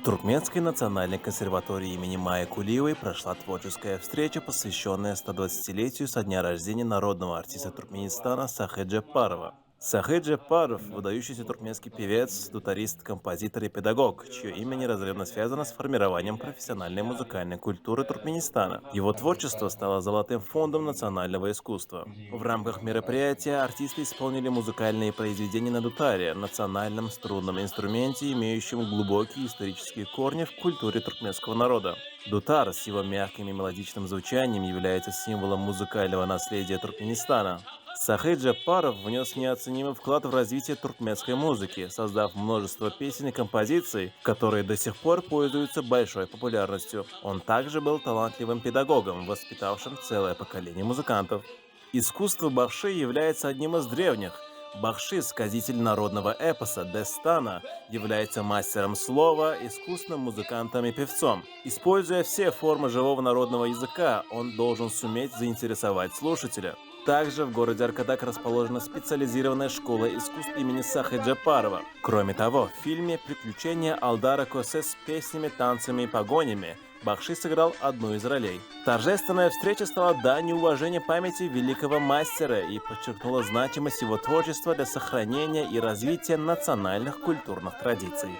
Туркменской национальной консерватории имени Майи Кулиевой прошла творческая встреча, посвященная 120-летию со дня рождения народного артиста Туркменистана Сахет Джапарова. Сахет Джапаров — выдающийся туркменский певец, дутарист, композитор и педагог, чье имя неразрывно связано с формированием профессиональной музыкальной культуры Туркменистана. Его творчество стало золотым фондом национального искусства. В рамках мероприятия артисты исполнили музыкальные произведения на дутаре, национальном струнном инструменте, имеющем глубокие исторические корни в культуре туркменского народа. Дутар с его мягким и мелодичным звучанием является символом музыкального наследия Туркменистана. Сахет Джапаров внес неоценимый вклад в развитие туркменской музыки, создав множество песен и композиций, которые до сих пор пользуются большой популярностью. Он также был талантливым педагогом, воспитавшим целое поколение музыкантов. Искусство бахши является одним из древних. Бахши, сказитель народного эпоса Дестана, является мастером слова, искусным музыкантом и певцом. Используя все формы живого народного языка, он должен суметь заинтересовать слушателя. Также в городе Аркадак расположена специализированная школа искусств имени Сахет Джапарова. Кроме того, в фильме «Приключения Алдара Косе» с песнями, танцами и погонями Бахши сыграл одну из ролей. Торжественная встреча стала данью уважения памяти великого мастера и подчеркнула значимость его творчества для сохранения и развития национальных культурных традиций.